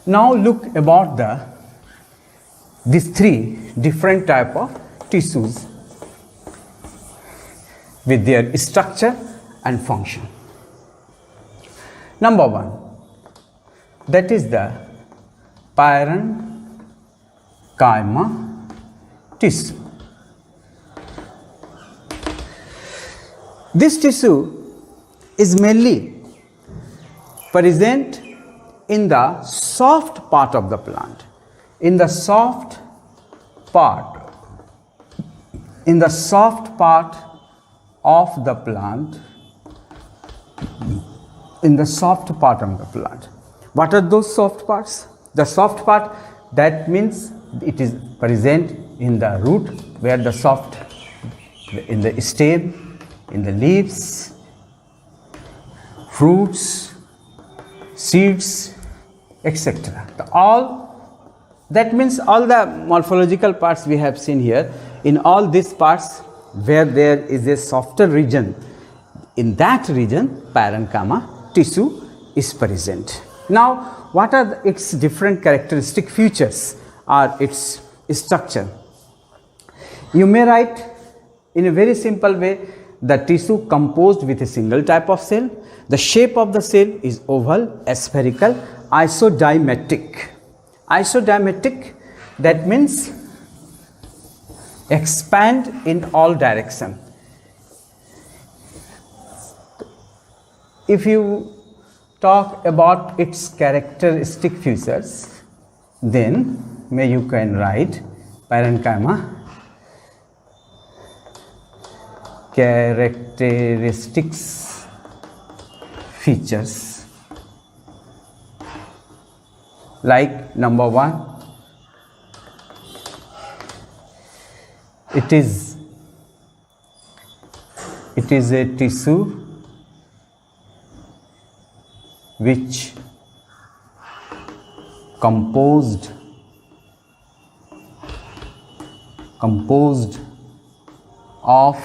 Now look about these three different type of tissues with their structure and function. Number one, that is the parenchyma tissue. This tissue is mainly present in the soft part of the plant. In the soft part of the plant, What are those soft parts? The soft part, that means it is present in the root, where the soft, in the stem, in the leaves, fruits, seeds, etc. That means all the morphological parts we have seen here. In all these parts where there is a softer region, in that region parenchyma tissue is present. Now, what are its different characteristic features or its structure? You may write in a very simple way, the tissue composed with a single type of cell. The shape of the cell is oval, spherical, isodiametric. Isodiametric, that means expand in all direction. If you talk about its characteristic features, then you can write parenchyma characteristics features, like number one, it is a tissue which composed of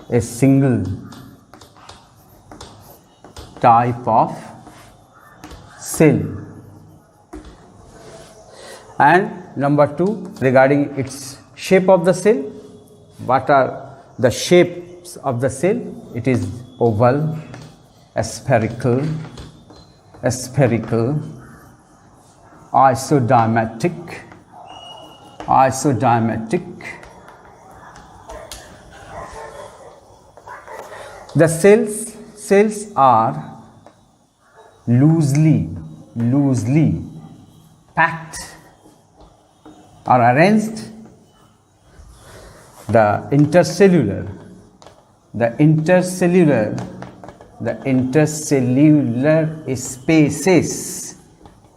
a single type of cell. And number two, regarding its shape of the cell, what are the shapes of the cell? It is oval, spherical, isodiametric. The cells are loosely packed or arranged. The intercellular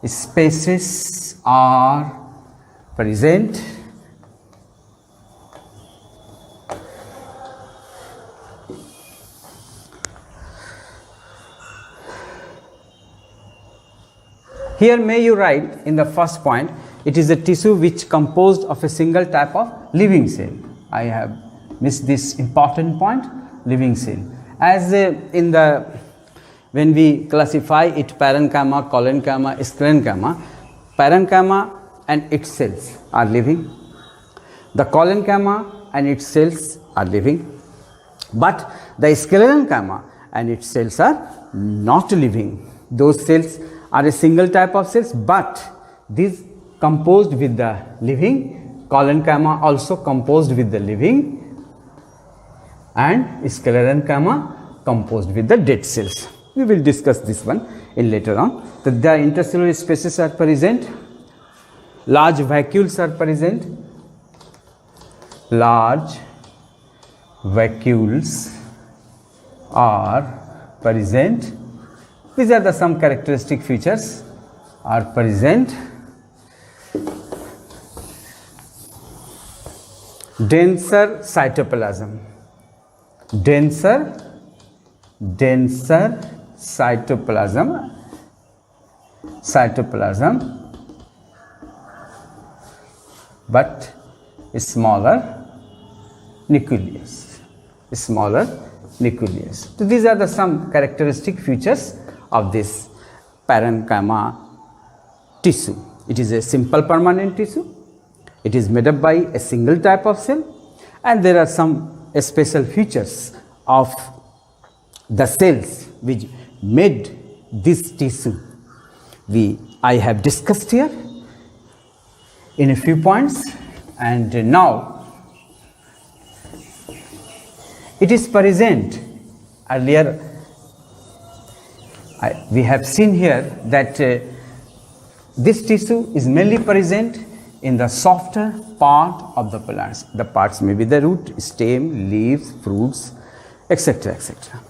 spaces are present. Here may you write in the first point, it is a tissue which composed of a single type of living cell. I have missed this important point, living cell. As when we classify it, parenchyma, collenchyma, sclerenchyma, parenchyma and its cells are living. The collenchyma and its cells are living. But the sclerenchyma and its cells are not living. Those cells are a single type of cells, but these composed with the living, collenchyma also composed with the living, and sclerenchyma composed with the dead cells. We will discuss this one in later on. The intercellular spaces are present, large vacuoles are present, These are the some characteristic features are present. Denser cytoplasm. But smaller nucleus. So these are the some characteristic features of this. parenchyma tissue. It is a simple permanent tissue. It is made up by a single type of cell, and there are some special features of the cells which made this tissue. I have discussed here in a few points, and now it is present. Earlier we have seen here that this tissue is mainly present in the softer part of the plants. The parts may be the root, stem, leaves, fruits, etc., etc.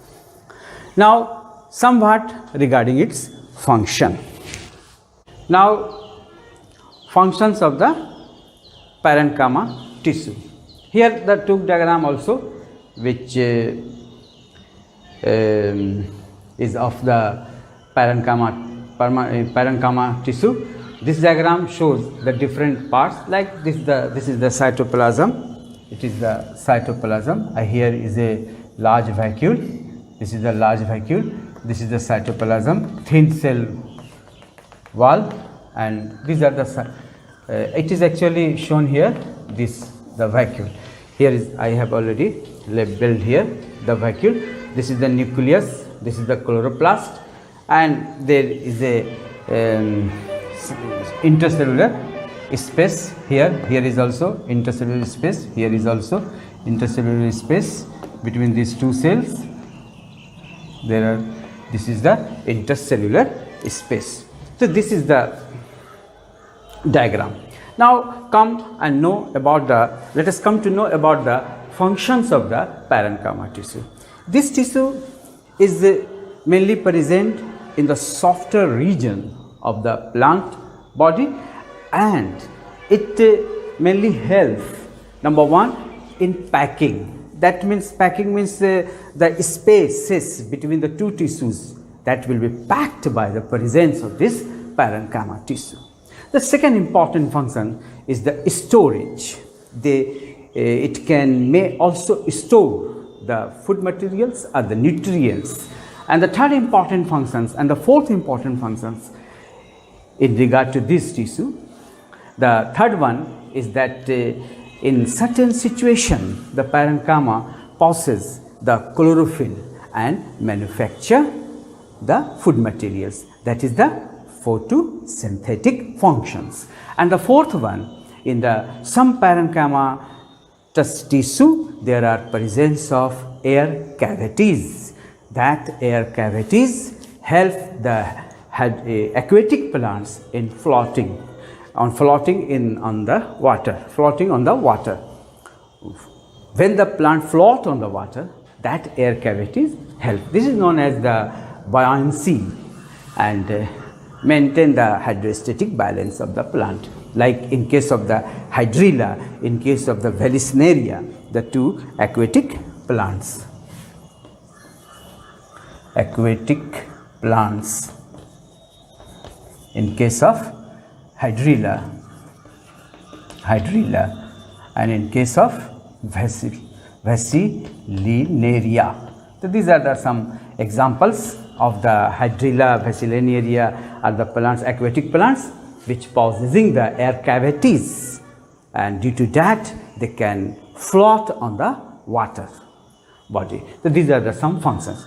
Now, somewhat regarding its function. Now, functions of the parenchyma tissue. Here the two diagram also, which is of the parenchyma tissue. This diagram shows the different parts, like this is the cytoplasm. It is the cytoplasm. Here is a large vacuole. This is the large vacuole. This is the cytoplasm, thin cell wall, and these are the it is actually shown here, this the vacuole. Here is, I have already labeled here the vacuole. This is the nucleus, this is the chloroplast, and there is a intercellular space here. Here is also intercellular space. Here is also intercellular space between these two cells. This is the intercellular space. So this is the diagram. Now let us come to know about the functions of the parenchyma tissue. This tissue is mainly present in the softer region of the plant body, and it mainly helps, number one, in packing. That means packing means the spaces between the two tissues that will be packed by the presence of this parenchyma tissue. The second important function is the storage. It may also store the food materials or the nutrients. And the third important functions and the fourth important functions in regard to this tissue, the third one is that in certain situation the parenchyma possesses the chlorophyll and manufacture the food materials, that is the photosynthetic functions. And the fourth one, in some parenchyma tissue there are presence of air cavities. That air cavities help the aquatic plants in floating on the water. When the plant float on the water, that air cavities help. This is known as the buoyancy, and maintain the hydrostatic balance of the plant. Like in case of the hydrilla, in case of the vallisneria, the two aquatic plants. In case of hydrilla, and in case of vallisneria. So these are some examples of the hydrilla, vallisneria are the plants, aquatic plants, which possessing the air cavities, and due to that they can float on the water body. So these are some functions.